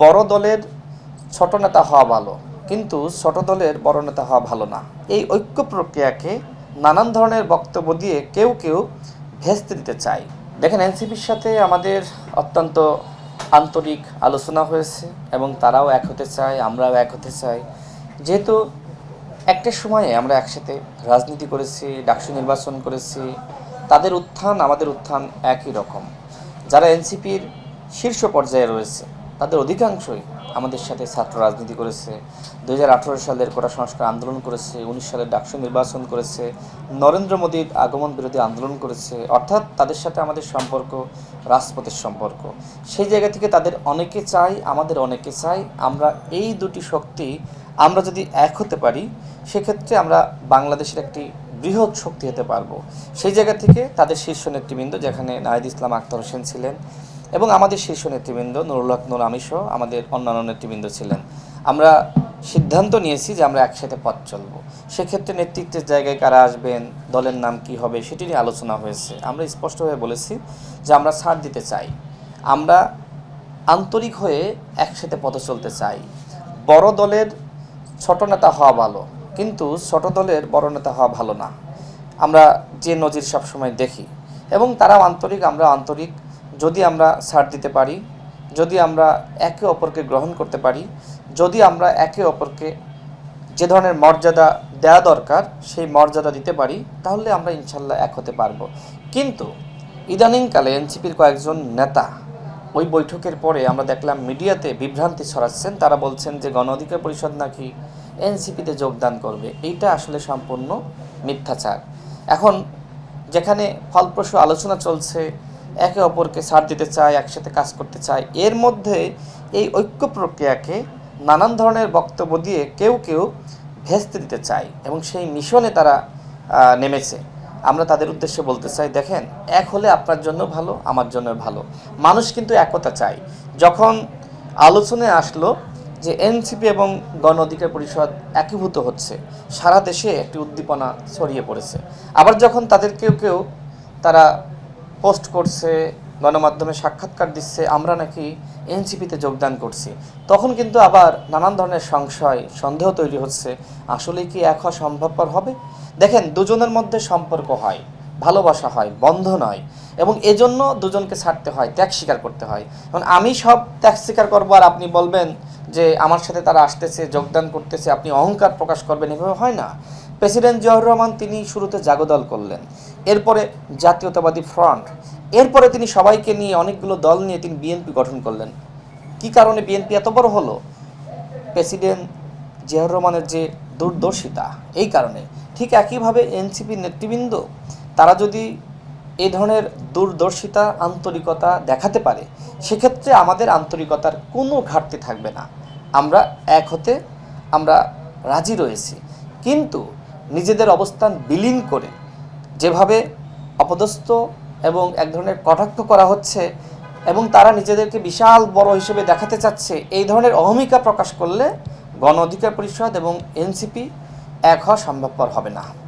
বড় দলের ছোট নেতা হওয়া ভালো, কিন্তু ছোট দলের বড় নেতা হওয়া ভালো না। এই ঐক্য প্রক্রিয়াকে নানান ধরনের বক্তব্য দিয়ে কেউ কেউ ভেস্তে দিতে চায়। দেখেন, এনসিপির সাথে আমাদের অত্যন্ত আন্তরিক আলোচনা হয়েছে এবং তারাও এক হতে চায়, আমরাও এক হতে চাই। যেহেতু একটা সময়ে আমরা একসাথে রাজনীতি করেছি, ডাকসু নির্বাচন করেছি, তাদের উত্থান আমাদের উত্থান একই রকম। যারা এনসিপির শীর্ষ পর্যায়ে রয়েছে তাদের অধিকাংশই আমাদের সাথে ছাত্র রাজনীতি করেছে, 2018 সালের কোটা সংস্কার আন্দোলন করেছে, 19 সালের ডাকসু নির্বাচন করেছে, নরেন্দ্র মোদীর আগমন বিরোধী আন্দোলন করেছে। অর্থাৎ তাদের সাথে আমাদের সম্পর্ক রাজপথের সম্পর্ক। সেই জায়গা থেকে তাদের অনেকে চাই, আমাদের অনেকে চাই আমরা এই দুটি শক্তি আমরা যদি এক হতে পারি সেক্ষেত্রে আমরা বাংলাদেশের একটি বৃহৎ শক্তি হতে পারবো। সেই জায়গা থেকে তাদের শীর্ষ নেতৃবৃন্দ, যেখানে নাহিদ ইসলাম আখতার হোসেন ছিলেন এবং আমাদের শীর্ষ নেতৃবৃন্দ নুরুল হক নূর আমিসহ আমাদের অন্যান্য নেতৃবৃন্দ ছিলেন, আমরা সিদ্ধান্ত নিয়েছি যে আমরা একসাথে পথ চলবো। সেক্ষেত্রে নেতৃত্বের জায়গায় কারা আসবেন, দলের নাম কি হবে সেটি নিয়ে আলোচনা হয়েছে। আমরা স্পষ্টভাবে বলেছি যে আমরা ছাড় দিতে চাই, আমরা আন্তরিক হয়ে একসাথে পথে চলতে চাই। বড় দলের ছোট নেতা হওয়া ভালো, কিন্তু ছোট দলের বড় নেতা হওয়া ভালো না। আমরা যে নজির সবসময় দেখি এবং তারাও আন্তরিক, আমরা আন্তরিক। যদি আমরা ছাড় দিতে পারি, যদি আমরা একে অপরকে গ্রহণ করতে পারি, যদি আমরা একে অপরকে যে ধরনের মর্যাদা দেওয়া দরকার সেই মর্যাদা দিতে পারি, তাহলে আমরা ইনশাল্লাহ এক হতে পারবো। কিন্তু ইদানিংকালে এনসিপির কয়েকজন নেতা ওই বৈঠকের পরে আমরা দেখলাম মিডিয়াতে বিভ্রান্তি ছড়াচ্ছেন। তারা বলছেন যে গণ অধিকার পরিষদ নাকি এনসিপিতে যোগদান করবে। এইটা আসলে সম্পূর্ণ মিথ্যাচার। এখন যেখানে ফলপ্রসূ আলোচনা চলছে, একে অপরকে ছাড় দিতে চায়, একসাথে কাজ করতে চায়, এর মধ্যে এই ঐক্য প্রক্রিয়াকে নানান ধরনের বক্তব্য দিয়ে কেউ কেউ ভেস্তে দিতে চায় এবং সেই মিশনে তারা নেমেছে। আমরা তাদের উদ্দেশ্যে বলতে চাই, দেখেন, এক হলে আপনার জন্য ভালো, আমার জন্য ভালো। মানুষ কিন্তু একতা চায়। যখন আলোচনায় আসলো যে এনসিপি এবং গণ অধিকার পরিষদ একীভূত হচ্ছে, সারা দেশে একটি উদ্দীপনা ছড়িয়ে পড়েছে। আবার যখন তাদের কেউ কেউ তারা পোস্ট করছে, গণমাধ্যমে সাক্ষাৎকার দিচ্ছে আমরা নাকি এনসিপিতে যোগদান করছি, তখন কিন্তু আবার নানান ধরনের সংশয়, সন্দেহ তৈরি হচ্ছে, আসলে কি এক হওয়া সম্ভবপর হবে? দেখেন, দুজনের মধ্যে সম্পর্ক হয়, ভালোবাসা হয়, বন্ধন হয় এবং এজন্য দুজনকে ছাড়তে হয়, ত্যাগ স্বীকার করতে হয়। এখন আমি সব ত্যাগ স্বীকার করবো আর আপনি বলবেন যে আমার সাথে তারা আসতেছে, যোগদান করতেছে, আপনি অহংকার প্রকাশ করবেন, এভাবে হয় না। প্রেসিডেন্ট জিয়াউর রহমান তিনি শুরুতে জাগদল করলেন, এরপরে জাতীয়তাবাদী ফ্রন্ট, এরপরে তিনি সবাইকে নিয়ে অনেকগুলো দল নিয়ে তিনি বিএনপি গঠন করলেন। কি কারণে বিএনপি এত বড় হলো? প্রেসিডেন্ট জিয়াউর রহমানের যে দূরদর্শিতা, এই কারণে। ঠিক একইভাবে এনসিপি নেতৃবৃন্দ তারা যদি এই ধরনের দূরদর্শিতা, আন্তরিকতা দেখাতে পারে, সেক্ষেত্রে আমাদের আন্তরিকতার কোনো ঘাটতি থাকবে না। আমরা এক হতে আমরা রাজি রয়েছি, কিন্তু নিজেদের অবস্থান বিলীন করে যেভাবে অপদস্থ এবং এক ধরনের কটাক্ষ করা হচ্ছে এবং তারা নিজেদেরকে বিশাল বড় হিসেবে দেখাতে চাচ্ছে, এই ধরনের অহমিকা প্রকাশ করলে গণ অধিকার পরিষদ এবং এনসিপি এক হওয়া সম্ভবপর হবে না।